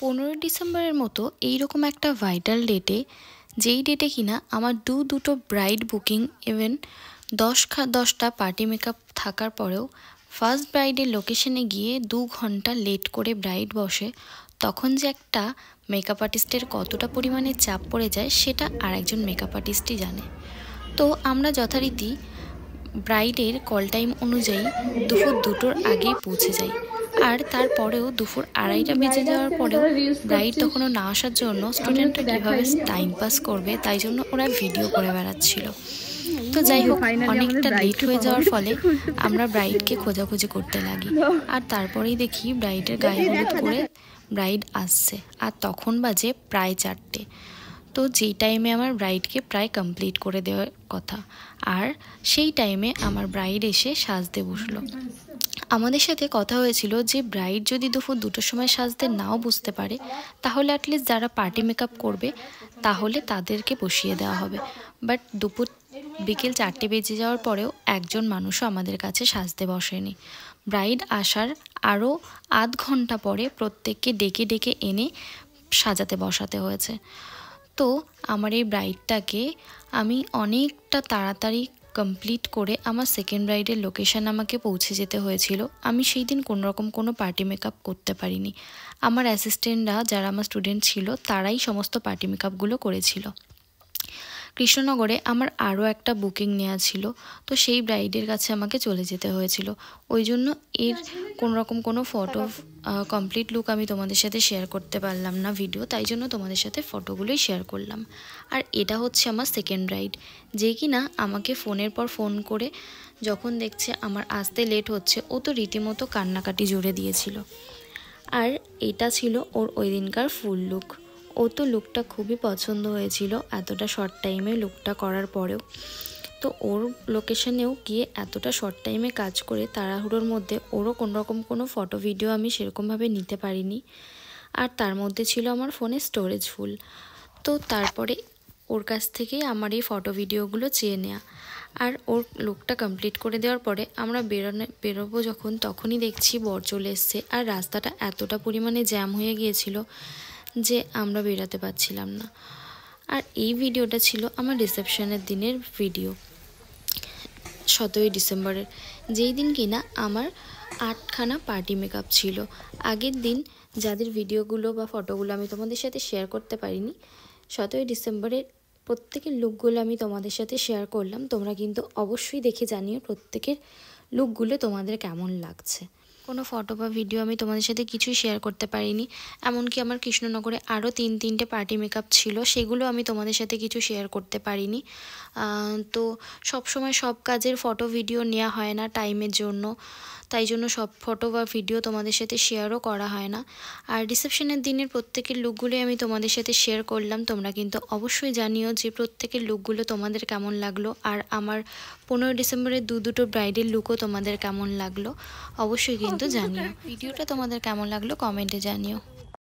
15 ডিসেম্বরের মতো এইরকম একটা ভাইটাল ডেটে, যেই ডেটে কিনা আমার দুটো ব্রাইড বুকিং, ইভেন 10টা পার্টি মেকআপ থাকার পরেও ফার্স্ট ব্রাইডের লোকেশনে গিয়ে 2 ঘন্টা লেট করে ব্রাইড বসে, তখন যে একটা মেকআপ আর্টিস্টের কতটা পরিমাণে চাপ পড়ে যায় সেটা আরেকজন মেকআপ আর্টিস্টই জানে। তো আমরা যথারীতি ব্রাইডের কল টাইম অনুযায়ী দুপুর 2টোর আগেই পৌঁছে যাই। আর তারপরেও দুপুর 2:30 বেজে যাওয়ার পরেও ব্রাইড তখনও না আসার জন্য স্টুডেন্টরা কীভাবে টাইম পাস করবে তাই জন্য ওরা ভিডিও করে বেড়াচ্ছিল। তো যাই হোক, অনেকটা লেট হয়ে যাওয়ার ফলে আমরা ব্রাইডকে খোঁজাখুঁজি করতে লাগি। আর তারপরেই দেখি ব্রাইডের গায়ে হলুদ করে ব্রাইড আসছে, আর তখন বাজে প্রায় 4টে। তো যেই টাইমে আমার ব্রাইডকে প্রায় কমপ্লিট করে দেওয়ার কথা, আর সেই টাইমে আমার ব্রাইড এসে সাজতে বসলো। আমাদের সাথে কথা হয়েছিল যে ব্রাইড যদি দুপুর 2টোর সময় সাজতে নাও বুঝতে পারে, তাহলে অ্যাটলিস্ট যারা পার্টি মেকআপ করবে তাহলে তাদেরকে বসিয়ে দেওয়া হবে। বাট বিকেল 4টে বেজে যাওয়ার পরেও একজন মানুষও আমাদের কাছে সাজতে বসেনি। ব্রাইড আসার আরও আধ ঘন্টা পরে প্রত্যেককে ডেকে ডেকে এনে সাজাতে বসাতে হয়েছে। তো আমার এই ব্রাইডটাকে আমি অনেকটা তাড়াতাড়ি কমপ্লিট করে আমার সেকেন্ড ব্রাইডের লোকেশান আমাকে পৌঁছে যেতে হয়েছিল। আমি সেই দিন কোনোরকম কোনো পার্টি মেকআপ করতে পারিনি। আমার অ্যাসিস্ট্যান্টরা, যারা আমার স্টুডেন্ট ছিল, তারাই সমস্ত পার্টি মেকআপগুলো করেছিল। কৃষ্ণনগরে আমার আরও একটা বুকিং নেওয়া ছিল, তো সেই ব্রাইডের কাছে আমাকে চলে যেতে হয়েছিল। ওই জন্য এর কোনোরকম কোনো ফটো কমপ্লিট লুক আমি তোমাদের সাথে শেয়ার করতে পারলাম না ভিডিও, তাই জন্য তোমাদের সাথে ফটোগুলোই শেয়ার করলাম। আর এটা হচ্ছে আমার সেকেন্ড ব্রাইড, যে কিনা আমাকে ফোনের পর ফোন করে যখন দেখছে আমার আসতে লেট হচ্ছে, ও তো রীতিমতো কান্নাকাটি জুড়ে দিয়েছিল। আর এটা ছিল ওর ওই দিনকার ফুল লুক। ও তো লুকটা খুবই পছন্দ হয়েছিল এতটা শর্ট টাইমে লুকটা করার পরেও। তো ওর লোকেশনেও গিয়ে এতটা শর্ট টাইমে কাজ করে তাড়াহুড়োর মধ্যে ওরও কোনোরকম কোনো ফটো ভিডিও আমি সেরকমভাবে নিতে পারিনি। আর তার মধ্যে ছিল আমার ফোনে স্টোরেজ ফুল। তো তারপরে ওর কাছ থেকেই আমার এই ফটো ভিডিওগুলো চেয়ে নেওয়া। আর ওর লুকটা কমপ্লিট করে দেওয়ার পরে আমরা বেরোবো যখন, তখনই দেখছি বর চলে এসছে। আর রাস্তাটা এতটা পরিমাণে জ্যাম হয়ে গিয়েছিল যে আমরা বেরোতে পারছিলাম না। আর এই ভিডিওটা ছিল আমার রিসেপশনের দিনের ভিডিও, 17 ডিসেম্বরের, যেই দিন কিনা আমার 8খানা পার্টি মেকআপ ছিল। আগের দিন যাদের ভিডিওগুলো বা ফটোগুলো আমি তোমাদের সাথে শেয়ার করতে পারিনি, 17 ডিসেম্বরের প্রত্যেকের লুকগুলো আমি তোমাদের সাথে শেয়ার করলাম। তোমরা কিন্তু অবশ্যই দেখে জানিও প্রত্যেকের লুকগুলো তোমাদের কেমন লাগছে। কোনো ফটো বা ভিডিও আমি তোমাদের সাথে কিছুই শেয়ার করতে পারিনি। এমনকি আমার কৃষ্ণনগরে আরও 3টে পার্টি মেকআপ ছিল, সেগুলো আমি তোমাদের সাথে কিছু শেয়ার করতে পারিনি। তো সবসময় সব কাজের ফটো ভিডিও নেওয়া হয় না টাইমের জন্য, তাই জন্য সব ফটো বা ভিডিও তোমাদের সাথে শেয়ারও করা হয় না। আর রিসেপশনের দিনের প্রত্যেকের লুকগুলোই আমি তোমাদের সাথে শেয়ার করলাম। তোমরা কিন্তু অবশ্যই জানিও যে প্রত্যেকের লুকগুলো তোমাদের কেমন লাগলো, আর আমার 15 ডিসেম্বরের দুটো ব্রাইডের লুকও তোমাদের কেমন লাগলো অবশ্যই কিন্তু জানিও। ভিডিওটা তোমাদের কেমন লাগলো কমেন্টে জানিও।